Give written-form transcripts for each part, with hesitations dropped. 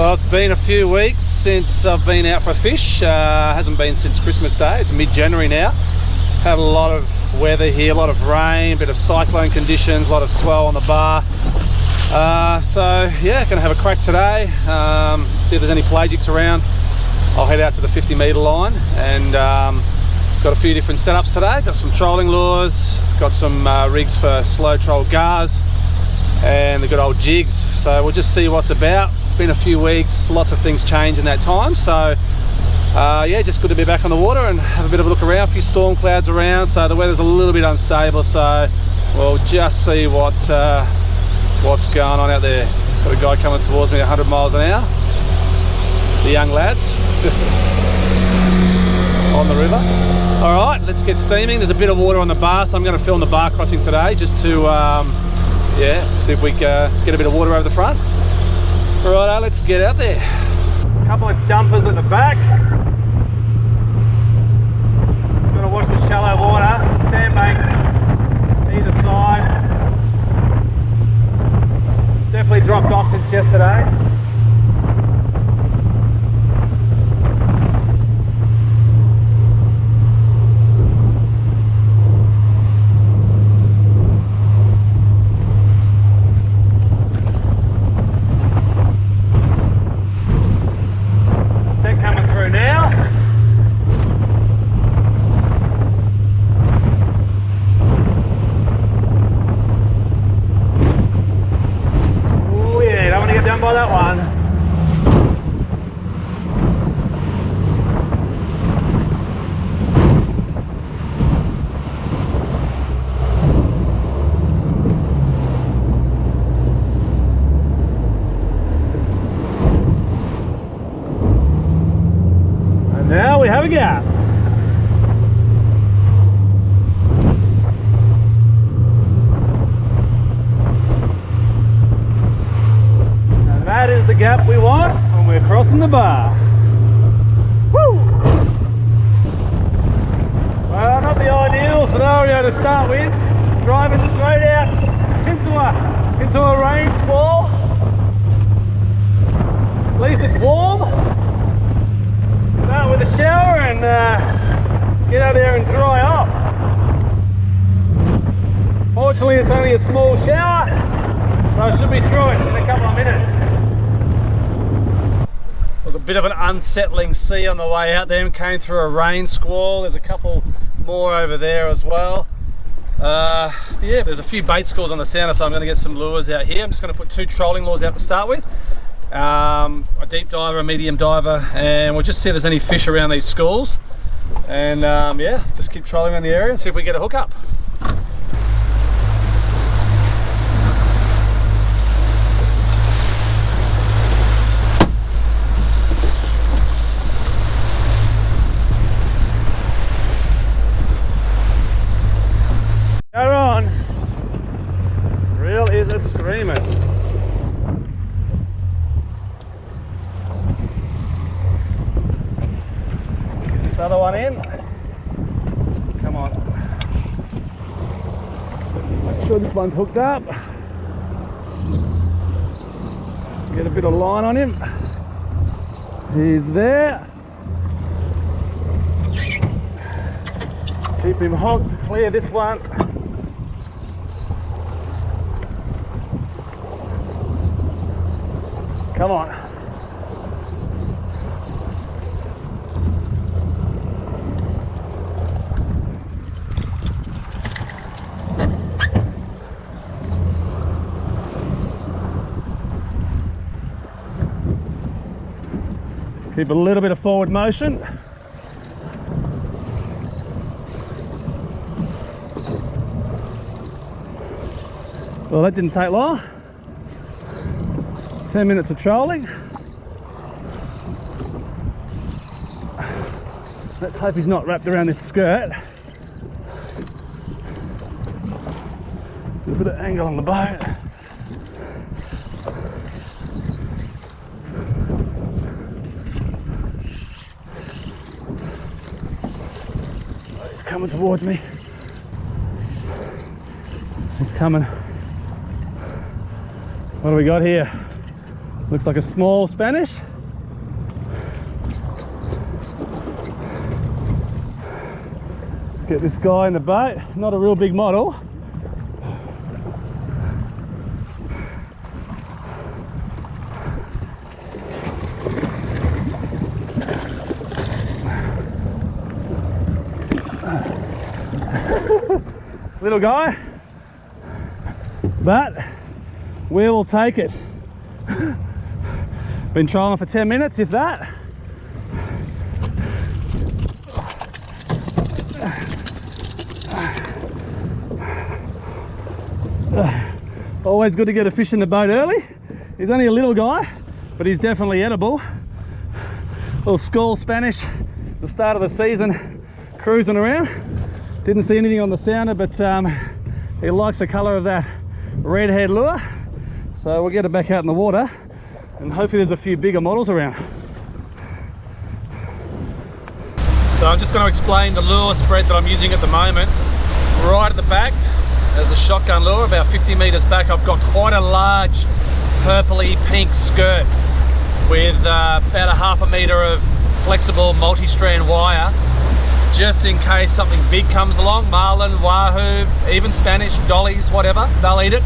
Well, it's been a few weeks since I've been out for a fish. Hasn't been since Christmas Day. It's mid-January now. Had a lot of weather here, a lot of rain, a bit of cyclone conditions, a lot of swell on the bar. So yeah, gonna have a crack today. See if there's any pelagics around. I'll head out to the 50 metre line and got a few different setups today. Got some trolling lures, got some rigs for slow troll gars, and the good old jigs. So we'll just see what's about. It's been a few weeks, lots of things change in that time. So yeah, just good to be back on the water and have a bit of a look around. A few storm clouds around, so the weather's a little bit unstable. So we'll just see what's going on out there. Got a guy coming towards me at 100 miles an hour. The young lads on the river. All right, let's get steaming. There's a bit of water on the bar, so I'm going to film the bar crossing today just to yeah, see if we get a bit of water over the front. Righto, let's get out there. A couple of dumpers at the back. Just got to watch the shallow water. Sandbanks either side. Definitely dropped off since yesterday. By that one. And now we have a gap. That is the gap we want when we're crossing the bar. Woo! Well, not the ideal scenario to start with. Driving straight out into a rain squall. At least it's warm. Start with a shower and get out there and dry off. Fortunately, it's only a small shower, so I should be through it in a couple of minutes. It was a bit of an unsettling sea on the way out there. Came through a rain squall. There's a couple more over there as well. Yeah, there's a few bait schools on the sounder, so I'm going to get some lures out here. I'm just going to put 2 trolling lures out to start with. A deep diver, a medium diver, and we'll just see if there's any fish around these schools. And yeah, just keep trolling around the area and see if we get a hook up. Reel is a screamer. Get this other one in. Come on. Make sure this one's hooked up. Get a bit of line on him. He's there. Keep him hooked. Clear this one. Come on. Keep a little bit of forward motion. Well, that didn't take long. 10 minutes of trolling. Let's hope he's not wrapped around this skirt. A bit of angle on the boat. He's coming towards me. He's coming. What do we got here? Looks like a small Spanish. Get this guy in the boat, not a real big model. Little guy, but we will take it. Been trolling for 10 minutes, if that. Always good to get a fish in the boat early. He's only a little guy, but he's definitely edible. Little school Spanish, the start of the season, cruising around. Didn't see anything on the sounder, but he likes the colour of that Redhead lure. So we'll get it back out in the water, and hopefully there's a few bigger models around. So I'm just going to explain the lure spread that I'm using at the moment. Right at the back, there's a shotgun lure. About 50 metres back, I've got quite a large purpley pink skirt with about a half a metre of flexible multi-strand wire, just in case something big comes along. Marlin, wahoo, even Spanish, dollies, whatever, they'll eat it.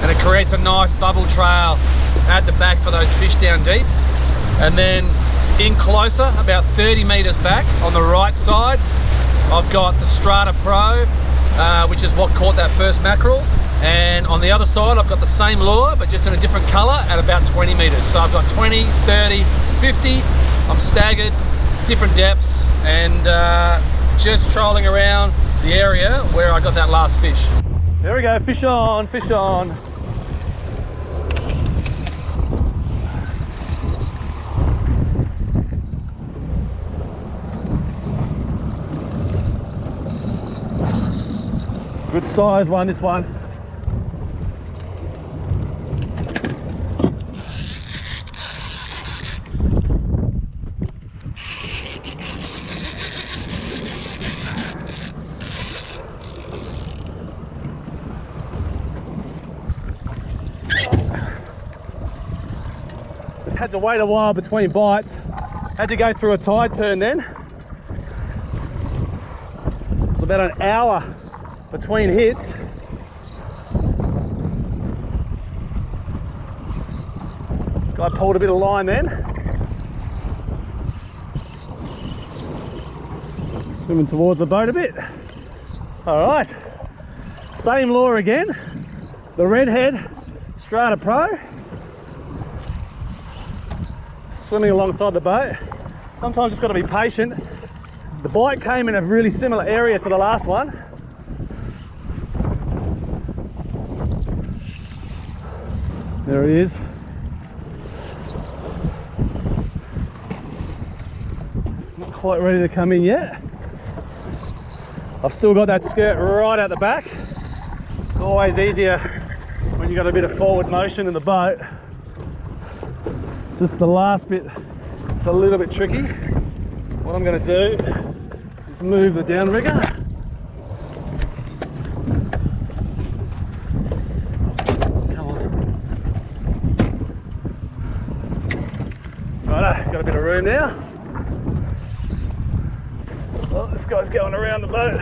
And it creates a nice bubble trail at the back for those fish down deep. And then in closer, about 30 metres back on the right side, I've got the Strada Pro, which is what caught that first mackerel. And on the other side, I've got the same lure, but just in a different colour at about 20 metres. So I've got 20, 30, 50, I'm staggered, different depths, and just trolling around the area where I got that last fish. There we go, fish on, fish on. Good size one, this one. Just had to wait a while between bites. Had to go through a tide turn then. It was about an hour between hits. This guy pulled a bit of line then. Swimming towards the boat a bit. All right, same lure again, the Redhead Strada Pro. Swimming alongside the boat. Sometimes just got to be patient. The bite came in a really similar area to the last one. There he is. Not quite ready to come in yet. I've still got that skirt right out the back. It's always easier when you've got a bit of forward motion in the boat. Just the last bit, it's a little bit tricky. What I'm going to do is move the downrigger. Righto, got a bit of room now. Oh, this guy's going around the boat.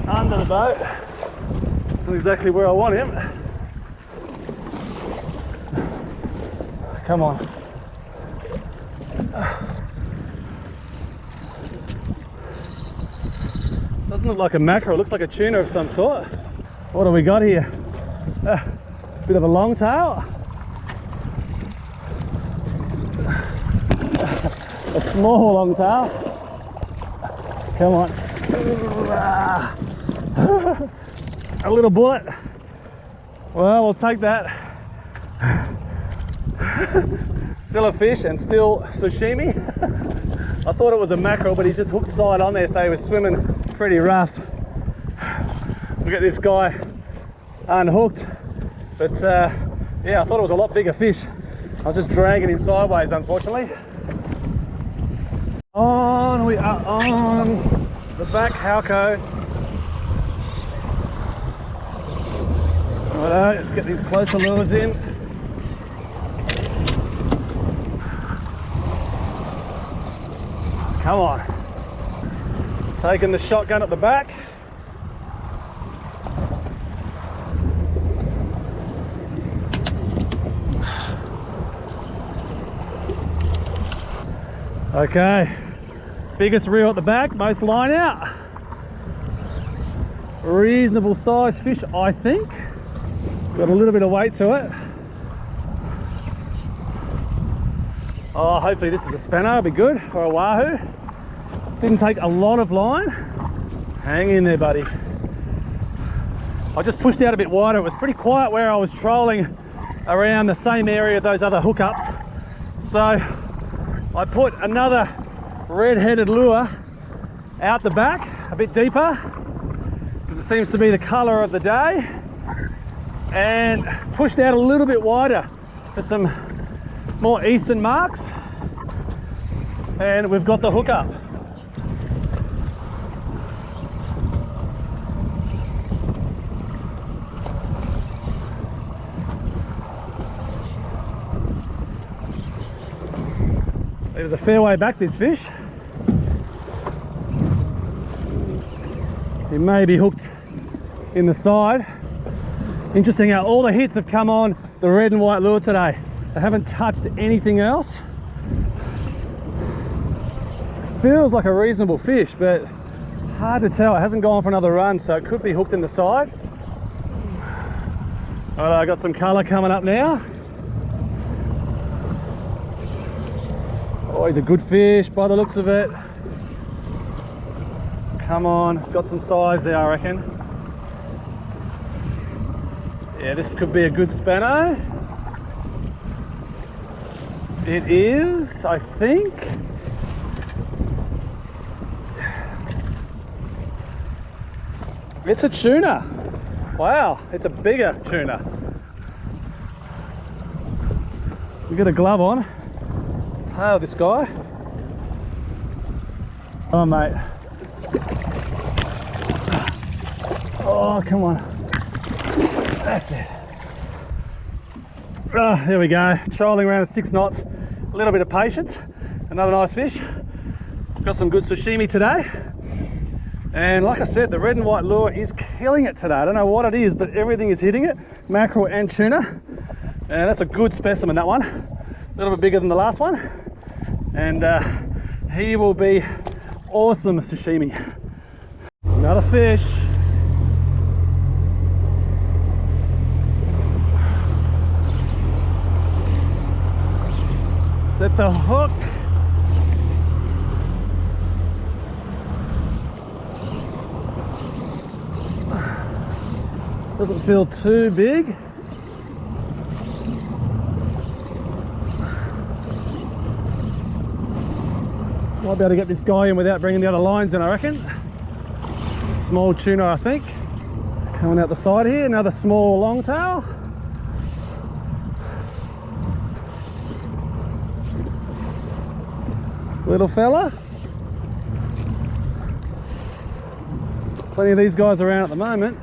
Under the boat. Not exactly where I want him. Come on. Doesn't look like a mackerel, it looks like a tuna of some sort. What do we got here? Bit of a long tail. A small long tail. Come on. A little bullet. Well, we'll take that. Still a fish and still sashimi. I thought it was a mackerel, but he just hooked side on there, so he was swimming pretty rough. Look at this guy unhooked, but yeah, I thought it was a lot bigger fish. I was just dragging him sideways, unfortunately. On we are on the back Halco. Let's get these closer lures in. Come on. Taking the shotgun at the back. Okay, biggest reel at the back, most line out. Reasonable sized fish, I think. It's got a little bit of weight to it. Oh, hopefully this is a spanner, it'll be good, or a wahoo. Didn't take a lot of line. Hang in there, buddy. I just pushed out a bit wider. It was pretty quiet where I was trolling around the same area of those other hookups. So I put another red-headed lure out the back, a bit deeper, because it seems to be the colour of the day, and pushed out a little bit wider to some more eastern marks, and we've got the hookup. It was a fair way back, this fish. He may be hooked in the side. Interesting how all the hits have come on the red and white lure today. I haven't touched anything else. Feels like a reasonable fish, but hard to tell. It hasn't gone for another run, so it could be hooked in the side. All right, I got some colour coming up now. Oh, he's a good fish by the looks of it. Come on, it's got some size there, I reckon. Yeah, this could be a good spanner. It is, I think. It's a tuna. Wow, it's a bigger tuna. We got a glove on. Tail this guy. Come on, mate. Oh, come on. That's it. Oh, there we go. Trolling around at 6 knots. A little bit of patience. Another nice fish. Got some good sashimi today. And like I said, the red and white lure is killing it today. I don't know what it is, but everything is hitting it. Mackerel and tuna. And that's a good specimen, that one. A little bit bigger than the last one. And he will be awesome sashimi. Another fish. Set the hook. Doesn't feel too big. Might be able to get this guy in without bringing the other lines in, I reckon. Small tuna, I think. Coming out the side here, another small longtail. Little fella. Plenty of these guys around at the moment.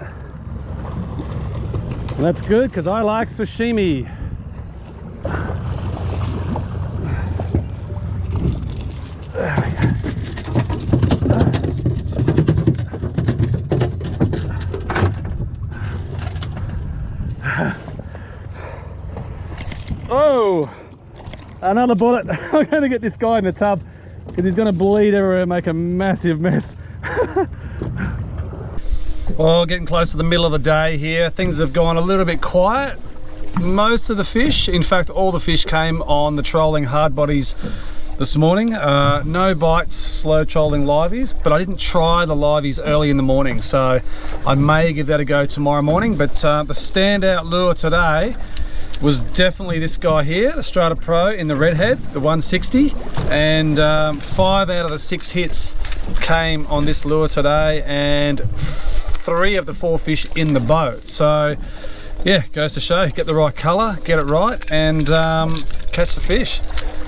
And that's good because I like sashimi. There we go. Oh, another bullet. I'm going to get this guy in the tub because he's going to bleed everywhere and make a massive mess. Well, getting close to the middle of the day here. Things have gone a little bit quiet. Most of the fish, in fact all the fish, came on the trolling hard bodies this morning. No bites, slow trolling liveys, but I didn't try the liveys early in the morning, so I may give that a go tomorrow morning. But the standout lure today was definitely this guy here, the Strada Pro in the Redhead, the 160, and 5 out of the 6 hits came on this lure today, and 3 of the 4 fish in the boat. So yeah, goes to show, get the right colour, get it right, and catch the fish.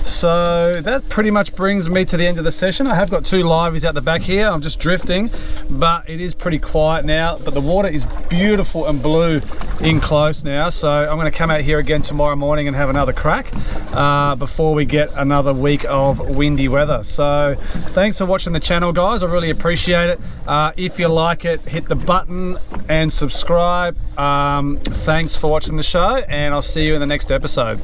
So that pretty much brings me to the end of the session. I have got 2 liveys out the back here. I'm just drifting, but it is pretty quiet now. But the water is beautiful and blue in close now. So I'm going to come out here again tomorrow morning and have another crack before we get another week of windy weather. So thanks for watching the channel, guys. I really appreciate it. If you like it, hit the button and subscribe. Thanks for watching the show, and I'll see you in the next episode.